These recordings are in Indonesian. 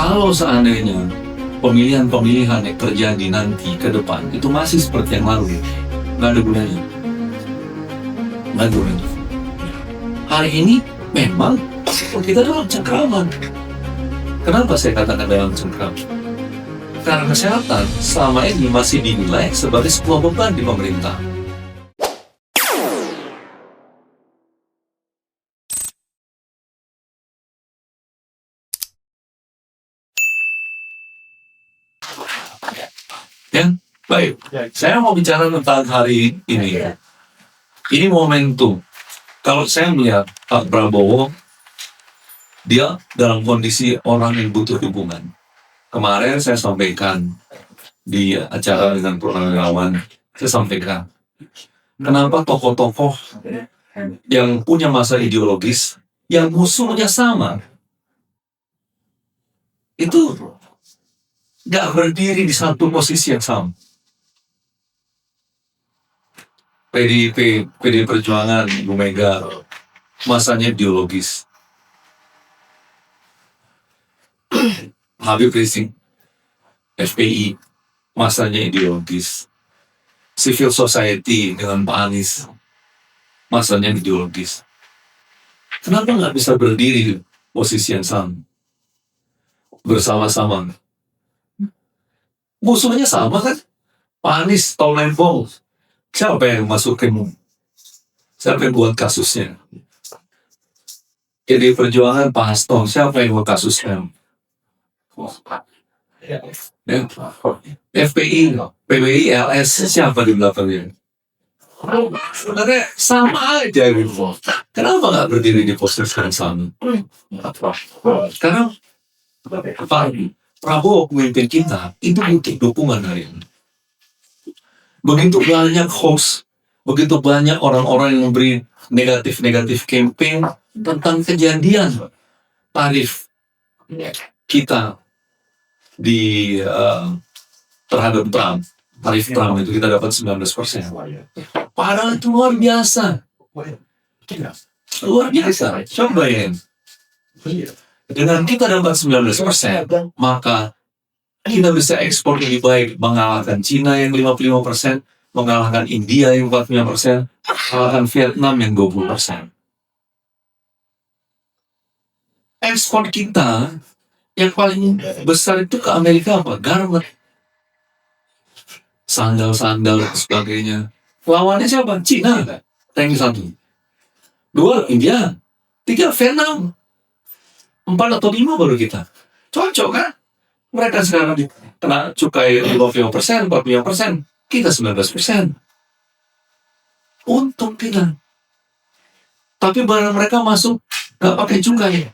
Kalau seandainya pemilihan-pemilihan yang terjadi nanti ke depan itu masih seperti yang lalu, nggak ada gunanya. Nggak ada gunanya. Hari ini memang kita dalam cengkraman. Kenapa saya katakan dalam cengkraman? Karena kesehatan selama ini masih dinilai sebagai sebuah beban di pemerintah. Ya, baik. Saya mau bicara tentang hari ini. Ini momentum. Kalau saya melihat Pak Prabowo, dia dalam kondisi orang yang butuh dukungan. Kemarin saya sampaikan di acara dengan Purnawirawan, saya sampaikan kenapa tokoh-tokoh yang punya masa ideologis, yang musuhnya sama, itu nggak berdiri di satu posisi yang sama. PDI Perjuangan, Bu Mega, masanya ideologis. Habib Rizik, FPI, masanya ideologis. Civil Society dengan Pak Anies, masanya ideologis. Kenapa nggak bisa berdiri di posisi yang sama? Bersama-sama. Musuhnya sama kan? Pak Anies, Tol Lempong. Siapa yang masukin? Siapa yang buat kasusnya? PDI Perjuangan, Pak Hasto. Siapa yang buat kasusnya? FPI, PBI, LS. Siapa di belakangnya? Sebenarnya sama aja gitu. Kenapa nggak berdiri di posisi yang sama? Karena Pak Prabowo pemimpin kita itu butuh dukungan hari ini. Begitu banyak hoax, begitu banyak orang-orang yang memberi negatif campaign tentang kejadian tarif kita di terhadap Trump. Tarif Trump itu kita dapat 19%. Padahal itu luar biasa. Luar biasa. Coba ya. Dengan kita dapat 19%, maka kita bisa ekspor lebih baik, mengalahkan Cina yang 55%, mengalahkan India yang 45%, mengalahkan Vietnam yang 20%. Ekspor kita yang paling besar itu ke Amerika apa? Garment. Sandal dan sebagainya. Lawannya siapa? Cina. Ranking 1. 2, India. 3, Vietnam. 4 atau 5 baru kita. Cocok kan? Mereka sekarang kena cukai 55%, 45%. Kita 19%. Untung kita. Tapi barang mereka masuk gak pakai cukai.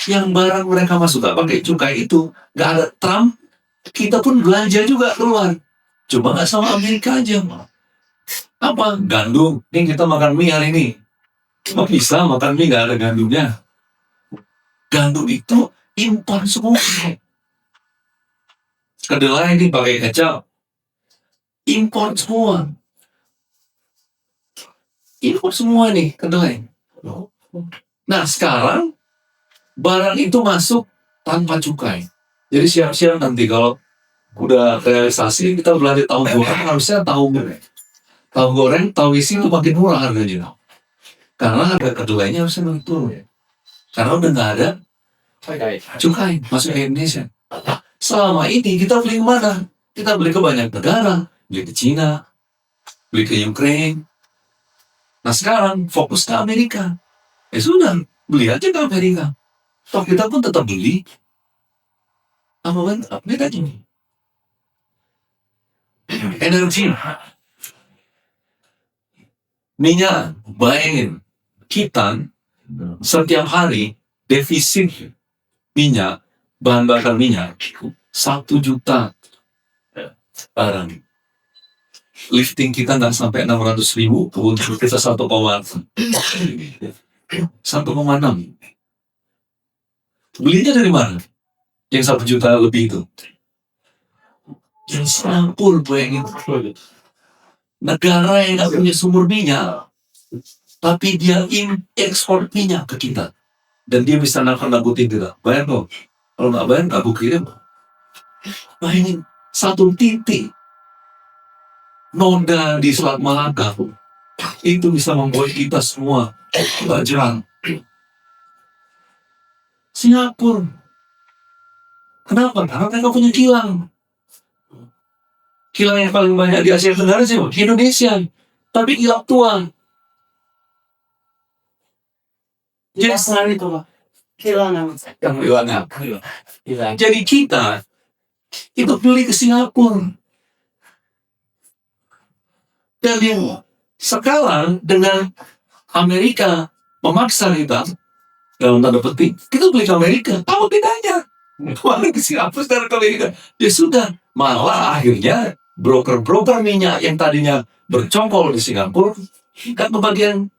Yang barang mereka masuk gak pakai cukai itu gak ada Trump, kita pun belanja juga keluar. Coba gak sama Amerika aja. Apa? Gandum. Ini kita makan mie hari ini. Cuma bisa makan mie gak ada gandumnya. Gandum itu impor semua. Kedelai ini pakai kecap. Impor semua. Impor semua nih kedelai. Nah sekarang barang itu masuk tanpa cukai. Jadi siap-siap nanti kalau udah realisasi kita belanja tahu goreng, harusnya tahu goreng, tahu isi itu makin murah harganya. Karena harga kedelainya harusnya turun. Karena udah nggak ada cukai masuk ke Indonesia. Selama ini kita beli kemana? Kita beli ke banyak negara, beli ke Cina, beli ke Ukraine. Nah sekarang fokus ke Amerika. Sudah, beli aja ke Amerika. Toh kita pun tetap beli. Apa bedanya? Energi. Minyak, bayangin. Kita setiap hari defisit minyak, bahan bakar minyak 1 juta barang. Lifting kita nggak sampai 600.000, untuk kita 1,6. Belinya dari mana? Yang 1 juta lebih itu. Yang Singapura, bayangin. Negara yang nggak punya sumber minyak, tapi dia ekspor minyak ke kita. Dan dia bisa nakut-nakutin kita. Bayang loh, Kalau nggak bayar, nggak aku kirim. Bayangin, satu titik noda di Selat Malaka itu bisa membuat kita semua pelajaran. Singapura. Kenapa? Karena mereka punya kilang. Kilang yang paling banyak di Asia Tenggara sih, Indonesia. Tapi kilang tua. Jadi Selain itu Pak, kehilangan. yang kilang. Jadi kita itu beli ke Singapura. Dan yang sekarang dengan Amerika memaksa kita dalam tanda petik, kita beli ke Amerika. Tahu bedanya? Kemarin ke Singapura sekarang ke Amerika. Ya sudah, malah akhirnya broker-broker minyak yang tadinya bercongkol di Singapura kan kebagian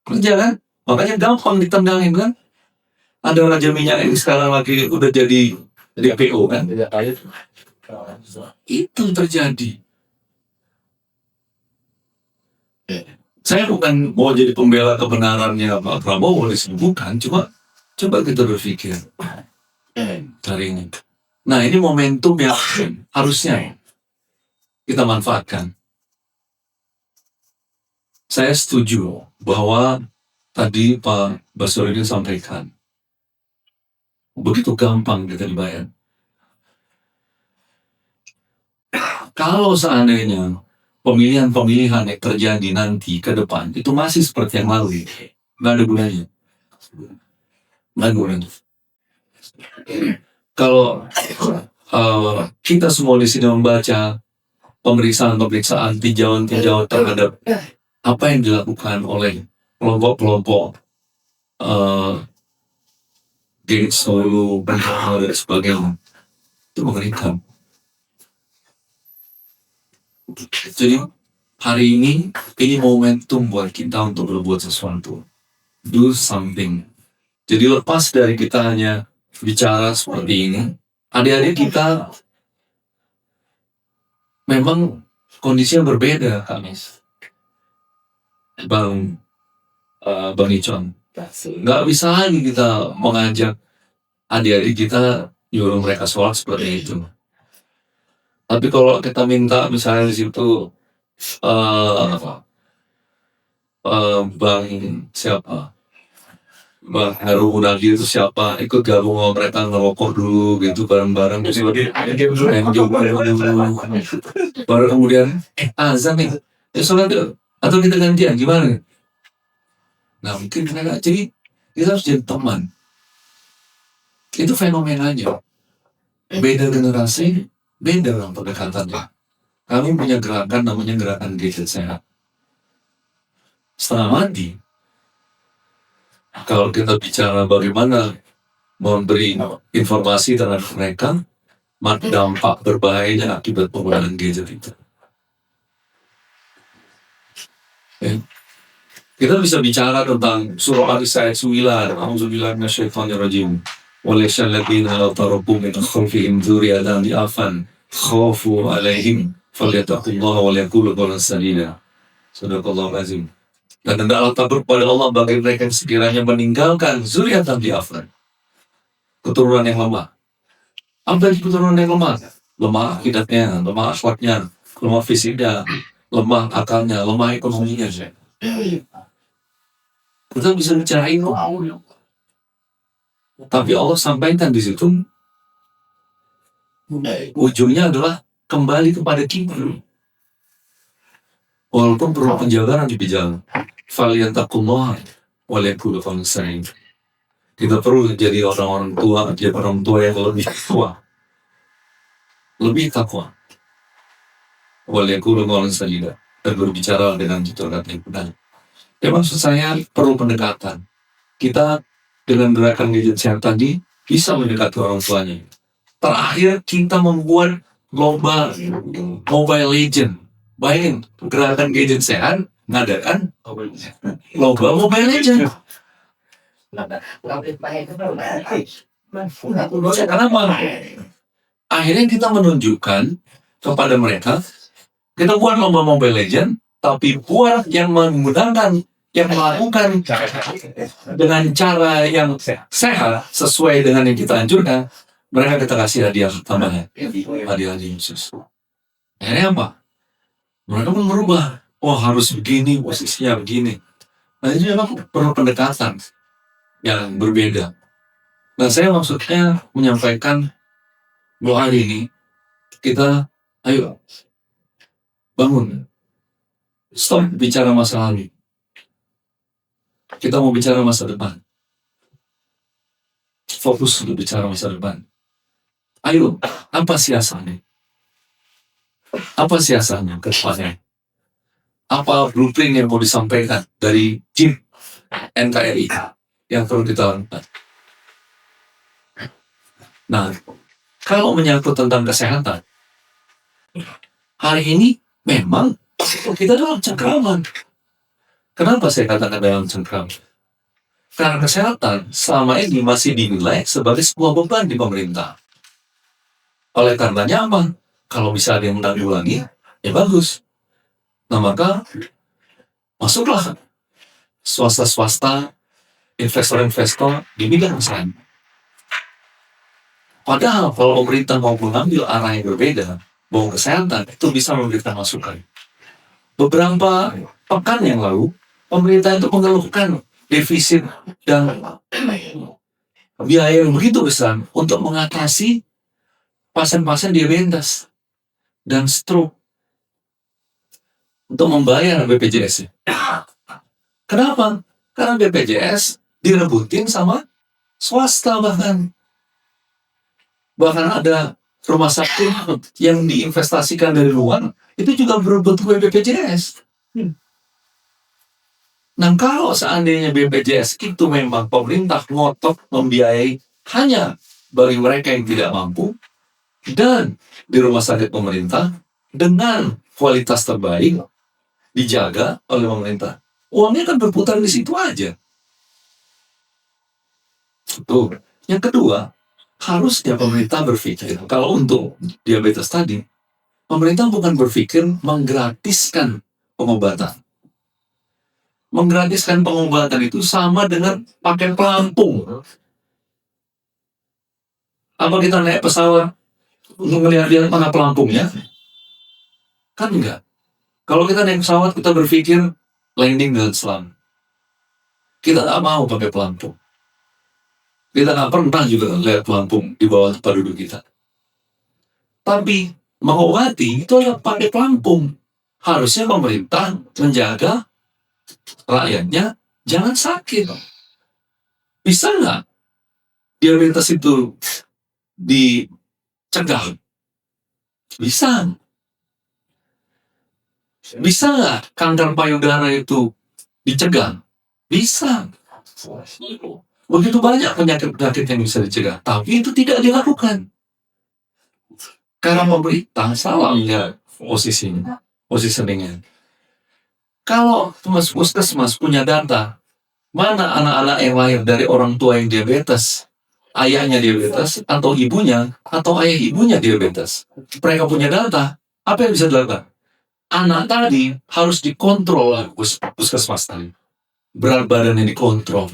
kerja kan, makanya gampang ditendangin kan. Ada raja minyak yang sekarang lagi udah jadi DPO kan. Itu terjadi. Saya bukan mau jadi pembela kebenarannya Pak Prabowo, bukan, cuma coba kita berpikir hari ini. Nah, ini momentum yang harusnya kita manfaatkan. Saya setuju bahwa tadi Pak Basrudin sampaikan begitu gampang kita dibayar. Kalau seandainya pemilihan-pemilihan yang terjadi nanti ke depan itu masih seperti yang lalu, nggak ada gunanya. Nggak ada gunanya. Kalau kita semua di sini membaca pemeriksaan-pemeriksaan tinjauan-tinjauan terhadap apa yang dilakukan oleh kelompok-kelompok geng Solo dan sebagainya, itu mengerikan. Jadi hari ini momentum buat kita untuk berbuat sesuatu, do something. Jadi lepas dari kita hanya bicara seperti ini, adik-adik kita memang kondisinya berbeda, Kamis. Bang Icon, nggak bisa lagi kita mengajak adik-adik kita nyuruh mereka sholat seperti itu. Tapi kalau kita minta misalnya di situ Bang siapa, Bang Heru Munadi itu siapa, ikut gabung sama mereka ngerokok dulu gitu bareng-bareng, baru kemudian azan nih, sholat tuh, atau kita gantian gimana? Nah mungkin mereka, jadi kita harus jadi teman. Itu fenomenanya. Beda generasi, beda dalam pendekatannya. Kami punya gerakan namanya gerakan gadget sehat. Setengah mati. Kalau kita bicara bagaimana memberi informasi terhadap mereka, dampak berbahayanya akibat penggunaan gadget itu. Kita bisa bicara tentang surah Al-Isra ayat 9. A'udzubillahi minasyaitonirrajim. Walaysa alladziina law taraku min khalfihim dzurriyyatan dha'afan khafu 'alaihim falyattaqullaha wa liyaqulu qawlan sadida. Sadaqallahul azim. Dan hendaklah takut pada Allah bagi mereka yang sekiranya meninggalkan dzurriyyatan dha'afan, keturunan yang lemah. Apa itu keturunan yang lemah? Lemah akidahnya, lemah akhlaknya, lemah fisiknya, lemah akalnya, lemah ekonominya. Kita bisa bicara ini, tapi Allah sampaikan di situ ujungnya adalah kembali kepada kita. Walaupun perlu penjagaan di jalan, falyattaqullaha wa liyaqulu qawlan sadida. Kita perlu jadi orang tua yang lebih tua, lebih takwa, wa liyaqulu qawlan sadida, dan berbicara dengan jujur dan benar. Ya maksud saya perlu pendekatan. Kita dengan gerakan gadget sehat tadi bisa mendekati orang tuanya. Terakhir kita membuat lomba Mobile Legend. Bayangin, gerakan gadget sehat ngadakan lomba Mobile Legend. Kenapa? Akhirnya kita menunjukkan kepada mereka, kita buat lomba Mobile Legend, tapi buat yang menggunakan yang melakukan dengan cara yang sehat sesuai dengan yang kita anjurkan, mereka kita kasih hadiah tambahan, hadiah khusus. Akhirnya apa? Mereka pun merubah. Oh, harus begini, posisinya begini. Nah, ini memang perlu pendekatan yang berbeda. Nah, saya maksudnya menyampaikan bahwa hari ini kita, ayo bangun, stop bicara masa lalu. Kita mau bicara masa depan. Fokus untuk bicara masa depan. Ayo, apa siasatnya? Apa siasatnya ke depannya? Apa blueprint yang mau disampaikan dari tim NKRI yang perlu kita lakukan? Nah, kalau menyangkut tentang kesehatan, hari ini memang kita dalam cengkraman. Kenapa saya katakan dalam cengkraman? Karena kesehatan selama ini masih dinilai sebagai sebuah beban di pemerintah. Oleh karenanya apa? Kalau bisa ada yang menanggulangi, ya bagus. Nah maka masuklah swasta-swasta, investor-investor di bidang kesehatan. Padahal kalau pemerintah mau mengambil arah yang berbeda, bahwa kesehatan itu bisa memberikan masukan. Beberapa pekan yang lalu, pemerintah itu mengeluhkan defisit dan biaya yang begitu besar untuk mengatasi pasien-pasien diabetes dan stroke untuk membayar BPJS. Kenapa? Karena BPJS direbutin sama swasta bahkan. Bahkan ada rumah sakit yang diinvestasikan dari luar, itu juga berebut BPJS. Nah, kalau seandainya BPJS itu memang pemerintah ngotot membiayai hanya bagi mereka yang tidak mampu, dan di rumah sakit pemerintah dengan kualitas terbaik dijaga oleh pemerintah, uangnya kan berputar di situ aja. Tuh. Yang kedua, harusnya pemerintah berpikir, kalau untuk diabetes tadi, pemerintah bukan berpikir menggratiskan pengobatan. Menggratiskan pengobatan itu sama dengan pakai pelampung. Apa kita naik pesawat untuk melihat mana pelampungnya? Kan enggak. Kalau kita naik pesawat, kita berpikir landing dengan selamat. Kita nggak mau pakai pelampung. Kita nggak pernah juga lihat pelampung di bawah tempat duduk kita. Tapi mengobati itu adalah pakai pelampung. Harusnya pemerintah menjaga rakyatnya jangan sakit. Bisa nggak diabetes itu dicegah? Bisa. Bisa nggak kanker payudara itu dicegah? Bisa. Begitu banyak penyakit-penyakit yang bisa dicegah, tapi itu tidak dilakukan. Karena pemerintah salah melihat positioningnya. Kalau puskesmas punya data, mana anak-anak yang lahir dari orang tua yang diabetes, ayahnya diabetes, atau ibunya, atau ayah ibunya diabetes. Mereka punya data, apa yang bisa dilakukan? Anak tadi harus dikontrol oleh puskesmas tadi. Berat badannya dikontrol.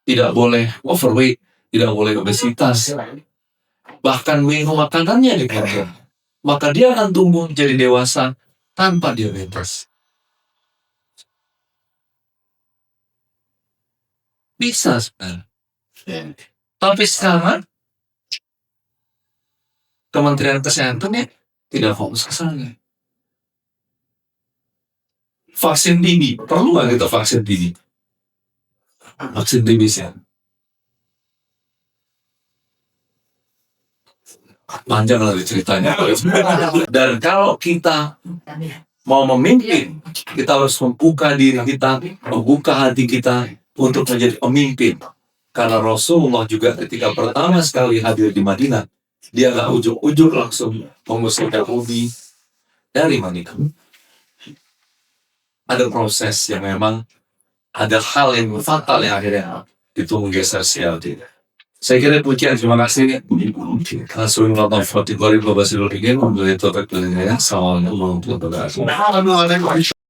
Tidak boleh overweight, tidak boleh obesitas. Bahkan menu makanannya dikontrol. Maka dia akan tumbuh menjadi dewasa tanpa diabetes. Bisa sebenarnya. Tapi sekarang Kementerian Kesehatan tidak fokus ke sana. Vaksin TB, perlu nggak kita vaksin TB? Vaksin TB sih. Panjang lagi ceritanya. Dan kalau kita mau memimpin, kita harus membuka diri kita, membuka hati kita untuk menjadi pemimpin. Karena Rasulullah juga ketika pertama sekali hadir di Madinah, dia nggak ujuk-ujuk langsung mengusir Yahudi dari Madinah. Ada proses yang memang ada hal yang fatal yang akhirnya itu menggeser siapa. Saya kira pujian terima kasih. Assalamualaikum warahmatullahi wabarakatuh.